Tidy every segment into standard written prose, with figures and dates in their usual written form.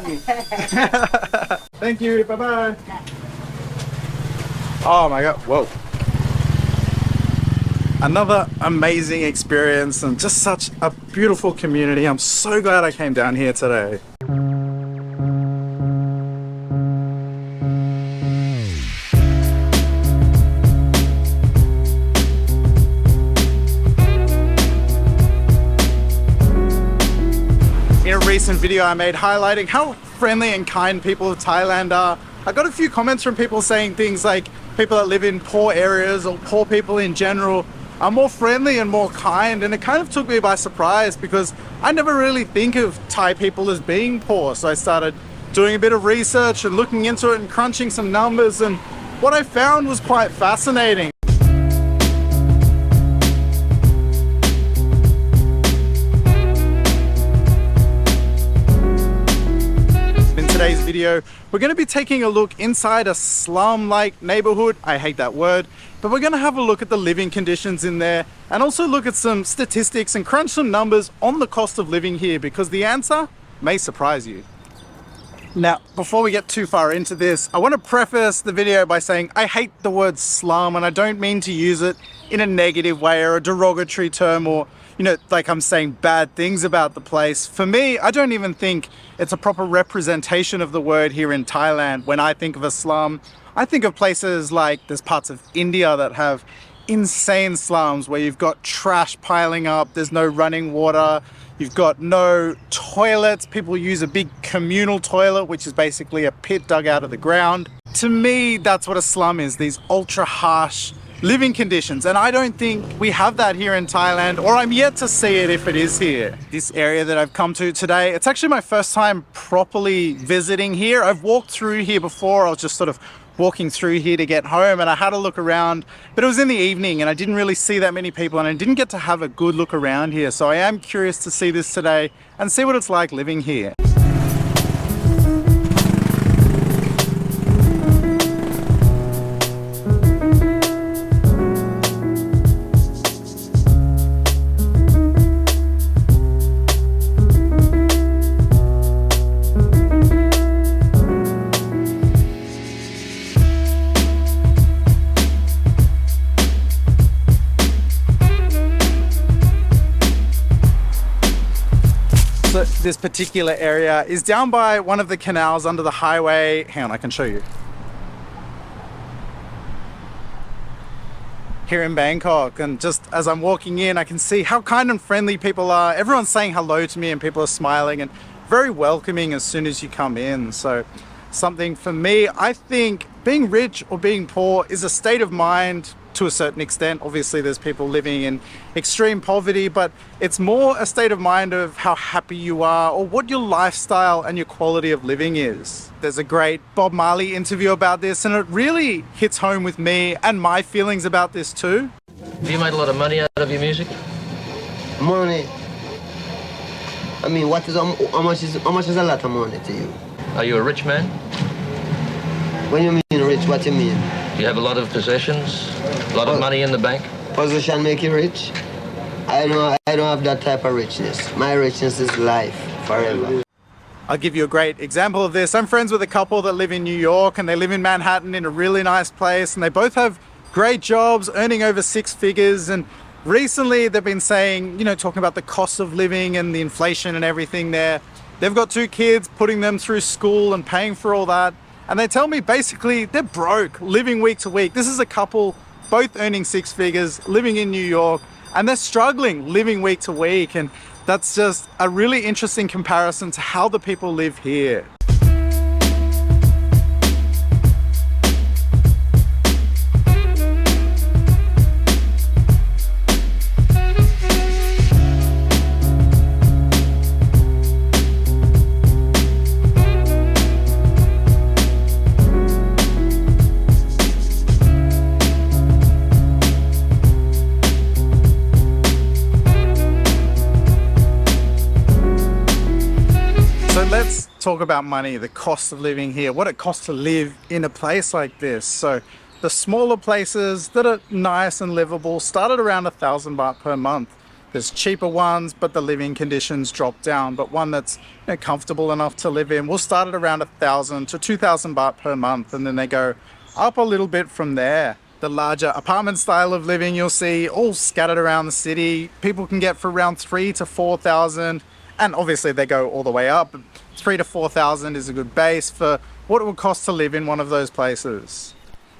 me. Thank you. Bye-bye. Oh my God. Whoa. Another amazing experience and just such a beautiful community. I'm so glad I came down here today. In a recent video I made highlighting how friendly and kind people of Thailand are, I got a few comments from people saying things like people that live in poor areas or poor people in general are more friendly and more kind, and it kind of took me by surprise because I never really think of Thai people as being poor. So I started doing a bit of research and looking into it and crunching some numbers, and what I found was quite fascinating. In today's video, we're going to be taking a look inside a slum-like neighborhood. I hate that word, but we're going to have a look at the living conditions in there and also look at some statistics and crunch some numbers on the cost of living here, because the answer may surprise you. Now, before we get too far into this, I want to preface the video by saying I hate the word slum, and I don't mean to use it in a negative way or a derogatory term, or, you know, like I'm saying bad things about the place. For me, I don't even think it's a proper representation of the word here in Thailand. When I think of a slum, I think of places like there's parts of India that have insane slums where you've got trash piling up, there's no running water, you've got no toilets. People use a big communal toilet, which is basically a pit dug out of the ground. To me, that's what a slum is, these ultra harsh living conditions, and I don't think we have that here in Thailand, or I'm yet to see it if it is here. This area that I've come to today, it's actually my first time properly visiting here. I've walked through here before. I was just sort of walking through here to get home, and I had a look around, but it was in the evening and I didn't really see that many people, and I didn't get to have a good look around here. So I am curious to see this today and see what it's like living here. So this particular area is down by one of the canals under the highway. Hang on, I can show you. Here in Bangkok, and just as I'm walking in, I can see how kind and friendly people are. Everyone's saying hello to me and people are smiling and very welcoming as soon as you come in. So something for me, I think being rich or being poor is a state of mind to a certain extent. Obviously there's people living in extreme poverty, but it's more a state of mind of how happy you are or what your lifestyle and your quality of living is. There's a great Bob Marley interview about this, and it really hits home with me and my feelings about this too. Have you made a lot of money out of your music? Money. I mean, how much is a lot of money to you? Are you a rich man? When you mean rich, what you mean? Do you have a lot of possessions? A lot of money in the bank? Position make you rich? I don't have that type of richness. My richness is life, forever. I'll give you a great example of this. I'm friends with a couple that live in New York, and they live in Manhattan in a really nice place, and they both have great jobs, earning over 6 figures. And recently they've been saying, you know, talking about the cost of living and the inflation and everything there. They've got 2 kids, putting them through school and paying for all that. And they tell me basically they're broke, living week to week. This is a couple, both earning 6 figures, living in New York, and they're struggling living week to week. And that's just a really interesting comparison to how the people live here. Let's talk about money, the cost of living here, what it costs to live in a place like this. So the smaller places that are nice and livable start at around 1,000 baht per month. There's cheaper ones, but the living conditions drop down. But one that's comfortable enough to live in will start at around 1,000 to 2,000 baht per month, and then they go up a little bit from there. The larger apartment style of living you'll see all scattered around the city, people can get for around 3,000 to 4,000, and obviously they go all the way up. 3,000 to 4,000 is a good base for what it would cost to live in one of those places.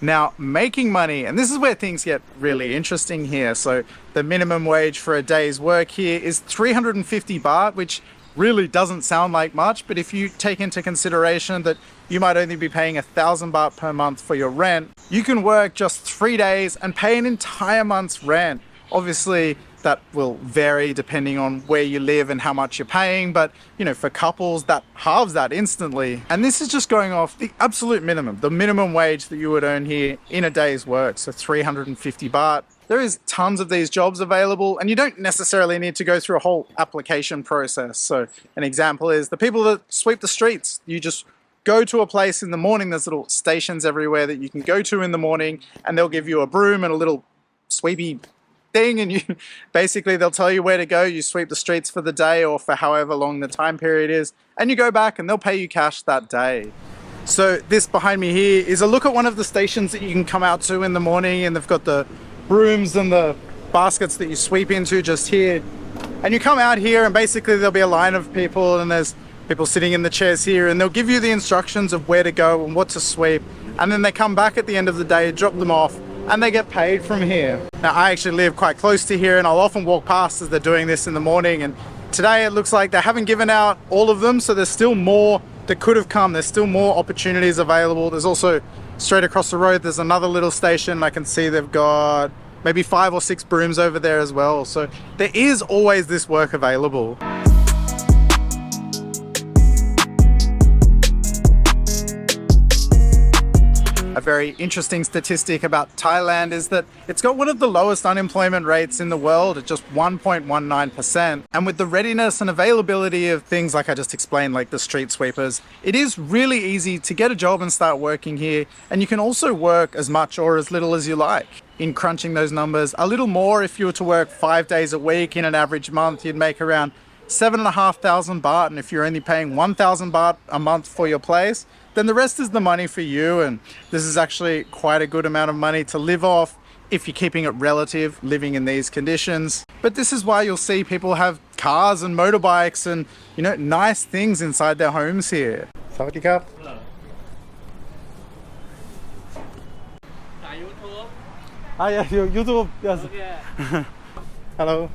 Now, making money, and this is where things get really interesting here. So the minimum wage for a day's work here is 350 baht, which really doesn't sound like much, but if you take into consideration that you might only be paying 1,000 baht per month for your rent, you can work just 3 days and pay an entire month's rent. Obviously, that will vary depending on where you live and how much you're paying, but for couples, that halves that instantly. And this is just going off the absolute minimum, the minimum wage that you would earn here in a day's work, so 350 baht. There is tons of these jobs available, and you don't necessarily need to go through a whole application process. So an example is the people that sweep the streets. You just go to a place in the morning. There's little stations everywhere that you can go to in the morning, and they'll give you a broom and a little sweepy thing, and basically they'll tell you where to go. You sweep the streets for the day or for however long the time period is, and you go back and they'll pay you cash that day. So this behind me here is a look at one of the stations that you can come out to in the morning, and they've got the brooms and the baskets that you sweep into just here. And you come out here and basically there'll be a line of people, and there's people sitting in the chairs here, and they'll give you the instructions of where to go and what to sweep, and then they come back at the end of the day, drop them off, and they get paid from here. Now, I actually live quite close to here, and I'll often walk past as they're doing this in the morning, and today it looks like they haven't given out all of them, so there's still more that could have come. There's still more opportunities available. There's also straight across the road, there's another little station. I can see they've got maybe 5 or 6 brooms over there as well. So there is always this work available. A very interesting statistic about Thailand is that it's got one of the lowest unemployment rates in the world at just 1.19%. And with the readiness and availability of things like I just explained, like the street sweepers, it is really easy to get a job and start working here. And you can also work as much or as little as you like. In crunching those numbers, a little more if you were to work 5 days a week in an average month, you'd make around 7,500 baht. And if you're only paying 1,000 baht a month for your place, then the rest is the money for you. And this is actually quite a good amount of money to live off if you're keeping it relative, living in these conditions. But this is why you'll see people have cars and motorbikes and, nice things inside their homes here. Sawadee krap. Yeah, YouTube. Yes. Okay. Hello.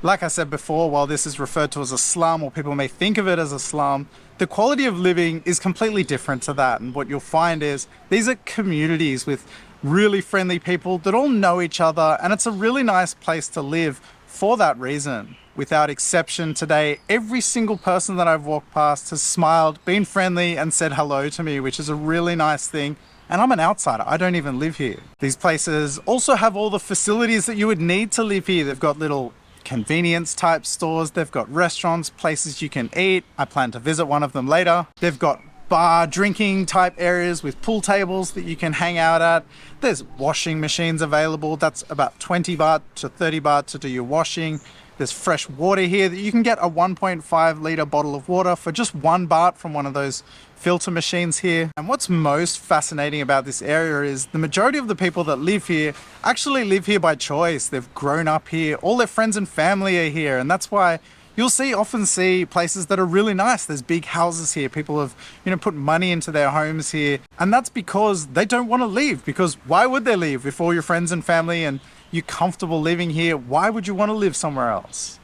Like I said before, while this is referred to as a slum, or people may think of it as a slum, the quality of living is completely different to that. And what you'll find is these are communities with really friendly people that all know each other, and it's a really nice place to live for that reason. Without exception today, every single person that I've walked past has smiled, been friendly, and said hello to me, which is a really nice thing. And I'm an outsider, I don't even live here. These places also have all the facilities that you would need to live here. They've got little convenience type stores, they've got restaurants, places you can eat. I plan to visit one of them later. They've got bar drinking type areas with pool tables that you can hang out at. There's washing machines available. That's about 20 baht to 30 baht to do your washing. There's fresh water here that you can get a 1.5 litre bottle of water for just 1 baht from one of those filter machines here. And what's most fascinating about this area is the majority of the people that live here actually live here by choice. They've grown up here, all their friends and family are here, and that's why you'll often see places that are really nice. There's big houses here. People have, put money into their homes here, and that's because they don't want to leave. Because why would they leave if all your friends and family and you're comfortable living here? Why would you want to live somewhere else?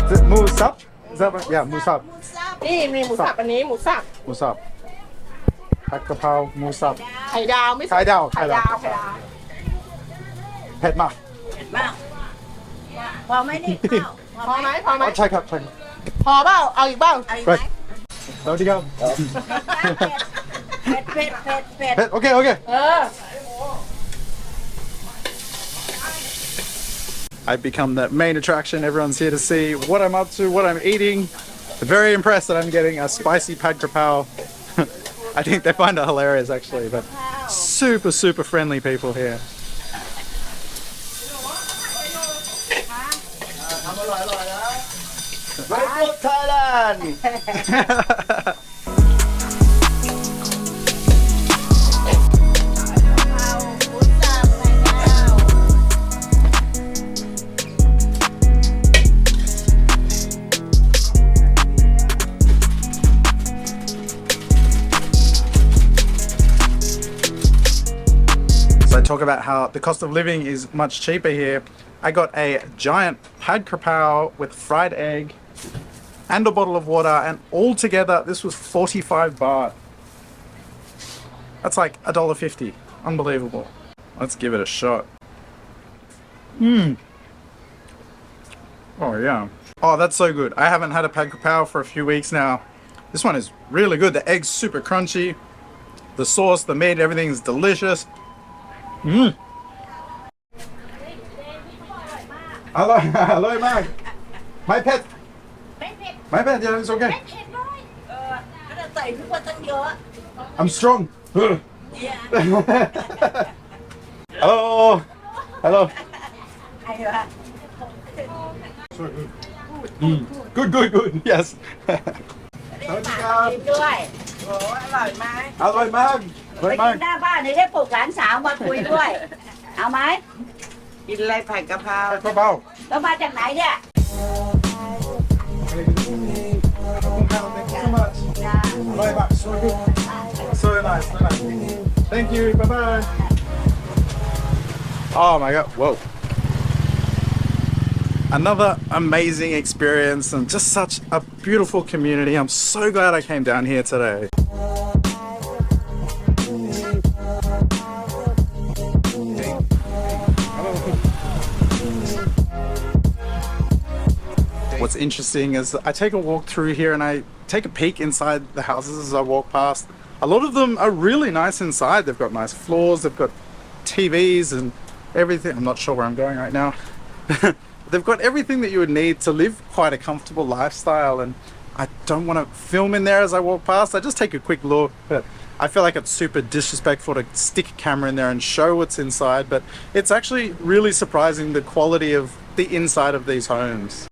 Is it musab? Is that right? Yeah, musab. นี่มีหมูสับอันนี้หมูสับ Musab. ผัดกะเพราหมูสับ ไข่ดาวไม่ใช่ ไข่ดาว ไข่ดาวไข่ดาว เผ็ดมาก มากพอไหมนี่ข้าว พอไหมพอไหม ใช่ครับใช่ครับ พอเปล่าเอาอีกบ้าง เอาอีกไหม สวัสดีครับ เผ็ดเผ็ดเผ็ดเผ็ด เผ็ดโอเคโอเค เออ I've become the main attraction. Everyone's here to see what I'm up to, what I'm eating. They're very impressed that I'm getting a spicy pad krapao. I think they find it hilarious actually, but super, super friendly people here. Thailand! So I talk about how the cost of living is much cheaper here. I got a giant pad krapao with fried egg and a bottle of water, and all together this was 45 baht. That's like $1.50. Unbelievable. Let's give it a shot. Oh yeah. Oh, that's so good. I haven't had a pad krapao for a few weeks now. This one is really good. The egg's super crunchy. The sauce, the meat, everything is delicious. Hello, hello, Mag. My pet. ไม่เผ็ด My pet, yeah, it's okay. ไม่เผ็ดน้อยไม่ได้ใส่ทุกคนตั้งเยอะ I'm strong. Hello. Hello. ไอ้วะ Good, good, good. Yes. เรียกปากชิมด้วยโอ้อร่อยไหม Hello, Mag. ไป Hello, กิน Mag. หน้าบ้านนี่ได้ปลุกหลานสาวมาคุยด้วย เอาไหม กินอะไรผัดกะเพรา Krapao. แล้วมาจากไหนเนี่ย Thank you so much. Right back. So good. So nice. So nice. Thank you. Bye bye. Oh my god. Whoa. Another amazing experience and just such a beautiful community. I'm so glad I came down here today. What's interesting is I take a walk through here and I take a peek inside the houses as I walk past. A lot of them are really nice inside. They've got nice floors, they've got TVs and everything. I'm not sure where I'm going right now. They've got everything that you would need to live quite a comfortable lifestyle, and I don't want to film in there as I walk past. I just take a quick look, but I feel like it's super disrespectful to stick a camera in there and show what's inside, but it's actually really surprising the quality of the inside of these homes.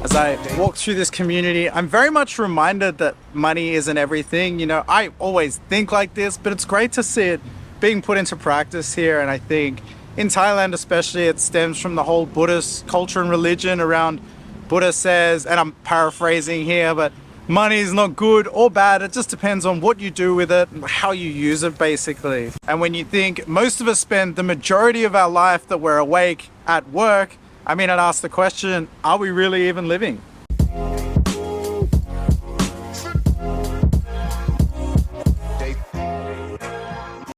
As I walk through this community, I'm very much reminded that money isn't everything. You know, I always think like this, but it's great to see it being put into practice here. And I think in Thailand especially, it stems from the whole Buddhist culture and religion around Buddha says, and I'm paraphrasing here, but money is not good or bad. It just depends on what you do with it and how you use it, basically. And when you think most of us spend the majority of our life that we're awake at work, I mean, I'd ask the question, are we really even living?